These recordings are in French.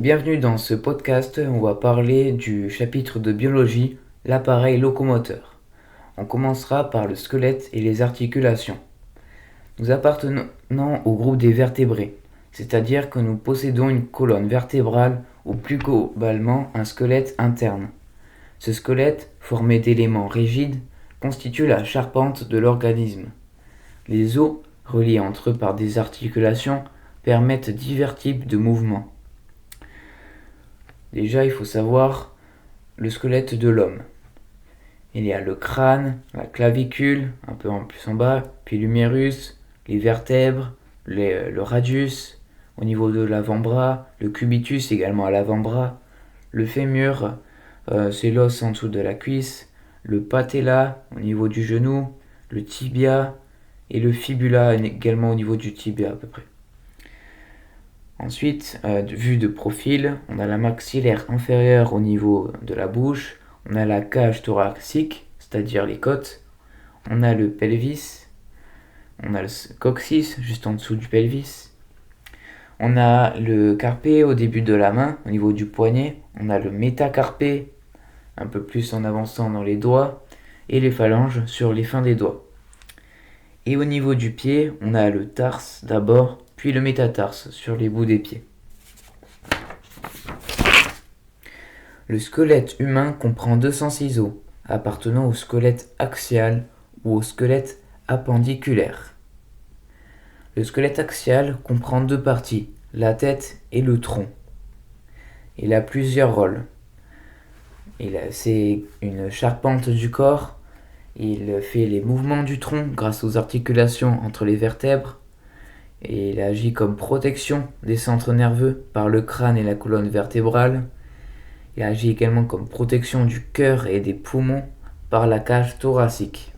Bienvenue dans ce podcast, on va parler du chapitre de biologie, l'appareil locomoteur. On commencera par le squelette et les articulations. Nous appartenons au groupe des vertébrés, c'est-à-dire que nous possédons une colonne vertébrale ou plus globalement un squelette interne. Ce squelette, formé d'éléments rigides, constitue la charpente de l'organisme. Les os, reliés entre eux par des articulations, permettent divers types de mouvements. Déjà, il faut savoir le squelette de l'homme. Il y a le crâne, la clavicule, un peu en plus en bas, puis l'humérus, les vertèbres, le radius, au niveau de l'avant-bras, le cubitus également à l'avant-bras, le fémur, c'est l'os en dessous de la cuisse, le patella au niveau du genou, le tibia et le fibula également au niveau du tibia à peu près. Ensuite, vue de profil, on a la maxillaire inférieure au niveau de la bouche, on a la cage thoracique, c'est-à-dire les côtes, on a le pelvis, on a le coccyx juste en dessous du pelvis, on a le carpé au début de la main, au niveau du poignet, on a le métacarpé, un peu plus en avançant dans les doigts, et les phalanges sur les fins des doigts. Et au niveau du pied, on a le tarse d'abord, puis le métatarse sur les bouts des pieds. Le squelette humain comprend 206 os, appartenant au squelette axial ou au squelette appendiculaire. Le squelette axial comprend deux parties, la tête et le tronc. Il a plusieurs rôles. C'est une charpente du corps, il fait les mouvements du tronc grâce aux articulations entre les vertèbres, et il agit comme protection des centres nerveux par le crâne et la colonne vertébrale. Il agit également comme protection du cœur et des poumons par la cage thoracique.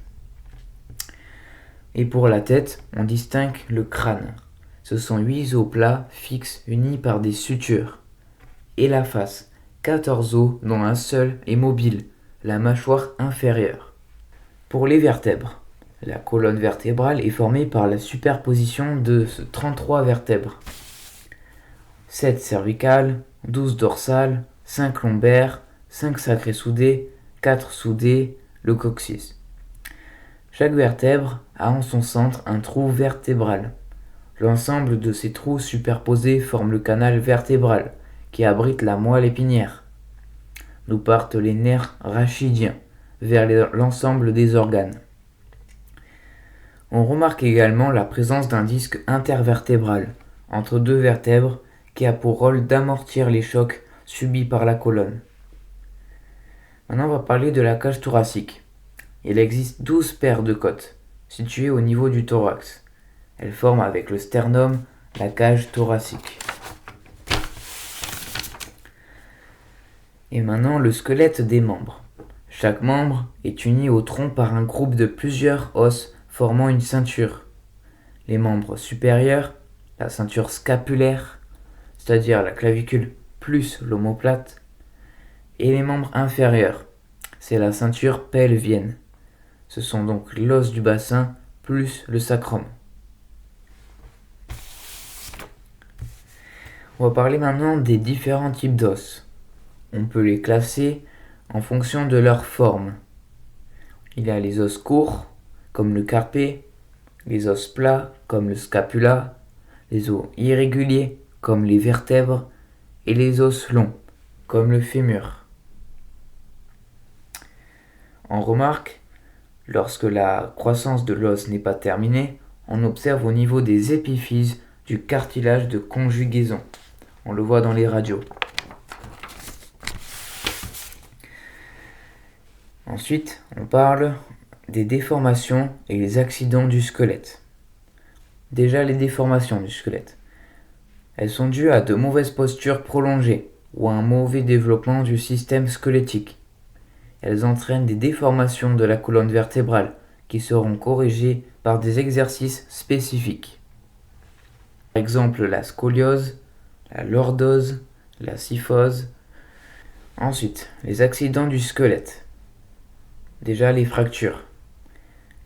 Et pour la tête, on distingue le crâne. Ce sont 8 os plats fixes unis par des sutures. Et la face, 14 os dont un seul est mobile, la mâchoire inférieure. Pour les vertèbres, la colonne vertébrale est formée par la superposition de 33 vertèbres. 7 cervicales, 12 dorsales, 5 lombaires, 5 sacrés soudés, 4 soudés, le coccyx. Chaque vertèbre a en son centre un trou vertébral. L'ensemble de ces trous superposés forme le canal vertébral qui abrite la moelle épinière. D'où partent les nerfs rachidiens vers l'ensemble des organes. On remarque également la présence d'un disque intervertébral entre deux vertèbres qui a pour rôle d'amortir les chocs subis par la colonne. Maintenant, on va parler de la cage thoracique. Il existe 12 paires de côtes situées au niveau du thorax. Elles forment avec le sternum la cage thoracique. Et maintenant, le squelette des membres. Chaque membre est uni au tronc par un groupe de plusieurs os formant une ceinture. Les membres supérieurs, la ceinture scapulaire, c'est-à-dire la clavicule plus l'omoplate, et les membres inférieurs, c'est la ceinture pelvienne. Ce sont donc l'os du bassin plus le sacrum. On va parler maintenant des différents types d'os. On peut les classer en fonction de leur forme. Il y a les os courts, comme le carpé, les os plats, comme le scapula, les os irréguliers, comme les vertèbres, et les os longs, comme le fémur. On remarque, lorsque la croissance de l'os n'est pas terminée, on observe au niveau des épiphyses du cartilage de conjugaison. On le voit dans les radios. Ensuite, on parle des déformations et les accidents du squelette. Déjà, les déformations du squelette. Elles sont dues à de mauvaises postures prolongées ou à un mauvais développement du système squelettique. Elles entraînent des déformations de la colonne vertébrale qui seront corrigées par des exercices spécifiques. Par exemple, la scoliose, la lordose, la kyphose. Ensuite, les accidents du squelette. Déjà, les fractures.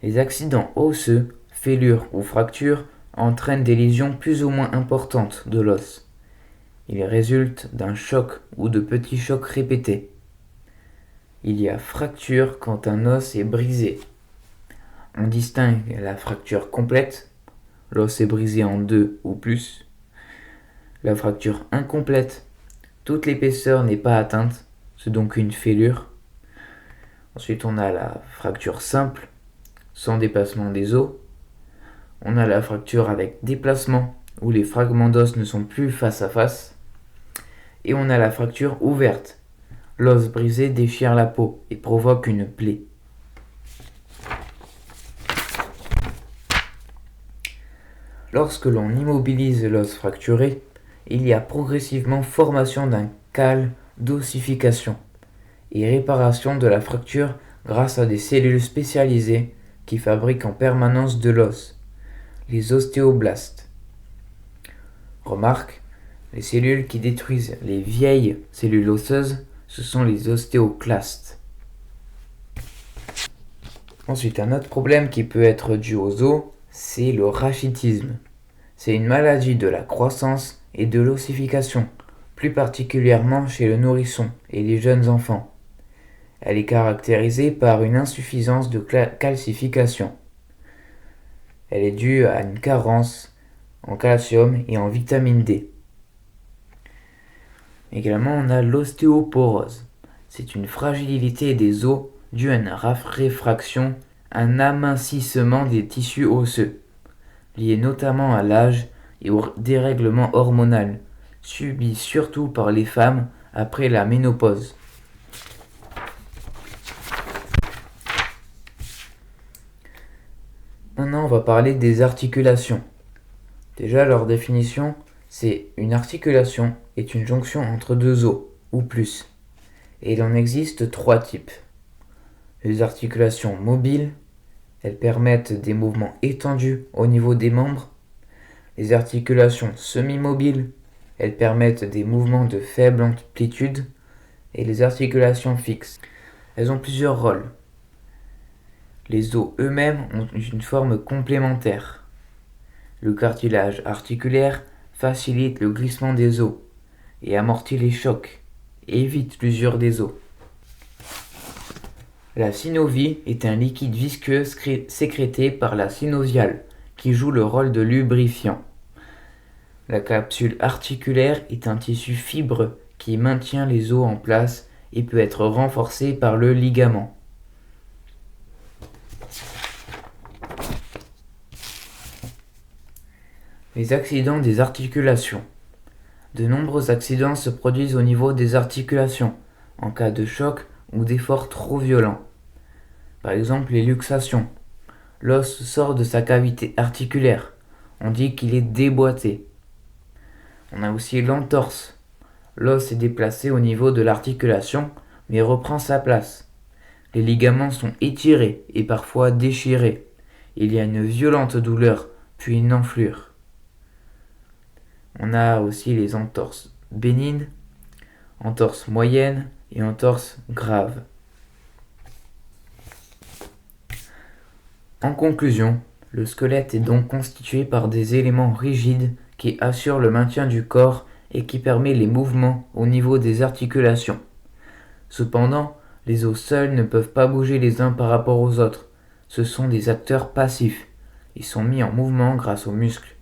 Les accidents osseux, fêlures ou fractures entraînent des lésions plus ou moins importantes de l'os. Il résulte d'un choc ou de petits chocs répétés. Il y a fracture quand un os est brisé. On distingue la fracture complète, l'os est brisé en deux ou plus. La fracture incomplète, toute l'épaisseur n'est pas atteinte, c'est donc une fêlure. Ensuite, on a la fracture simple, sans déplacement des os. On a la fracture avec déplacement, où les fragments d'os ne sont plus face à face. Et on a la fracture ouverte. L'os brisé déchire la peau et provoque une plaie. Lorsque l'on immobilise l'os fracturé, il y a progressivement formation d'un cal d'ossification et réparation de la fracture grâce à des cellules spécialisées qui fabriquent en permanence de l'os, les ostéoblastes. Remarque, les cellules qui détruisent les vieilles cellules osseuses, ce sont les ostéoclastes. Ensuite, un autre problème qui peut être dû aux os, c'est le rachitisme. C'est une maladie de la croissance et de l'ossification, plus particulièrement chez le nourrisson et les jeunes enfants. Elle est caractérisée par une insuffisance de calcification. Elle est due à une carence en calcium et en vitamine D. Également, on a l'ostéoporose. C'est une fragilité des os due à une réfraction, un amincissement des tissus osseux, lié notamment à l'âge et au dérèglement hormonal, subi surtout par les femmes après la ménopause. Maintenant, on va parler des articulations. Déjà, leur définition, c'est une articulation est une jonction entre deux os, ou plus. Et il en existe trois types. Les articulations mobiles, elles permettent des mouvements étendus au niveau des membres. Les articulations semi-mobiles, elles permettent des mouvements de faible amplitude. Et les articulations fixes, elles ont plusieurs rôles. Les os eux-mêmes ont une forme complémentaire. Le cartilage articulaire facilite le glissement des os et amortit les chocs et évite l'usure des os. La synovie est un liquide visqueux sécrété par la synoviale qui joue le rôle de lubrifiant. La capsule articulaire est un tissu fibreux qui maintient les os en place et peut être renforcé par le ligament. Les accidents des articulations. De nombreux accidents se produisent au niveau des articulations, en cas de choc ou d'effort trop violent. Par exemple, les luxations. L'os sort de sa cavité articulaire. On dit qu'il est déboîté. On a aussi l'entorse. L'os est déplacé au niveau de l'articulation, mais reprend sa place. Les ligaments sont étirés et parfois déchirés. Il y a une violente douleur, puis une enflure. On a aussi les entorses bénignes, entorses moyennes et entorses graves. En conclusion, le squelette est donc constitué par des éléments rigides qui assurent le maintien du corps et qui permet les mouvements au niveau des articulations. Cependant, les os seuls ne peuvent pas bouger les uns par rapport aux autres. Ce sont des acteurs passifs. Ils sont mis en mouvement grâce aux muscles.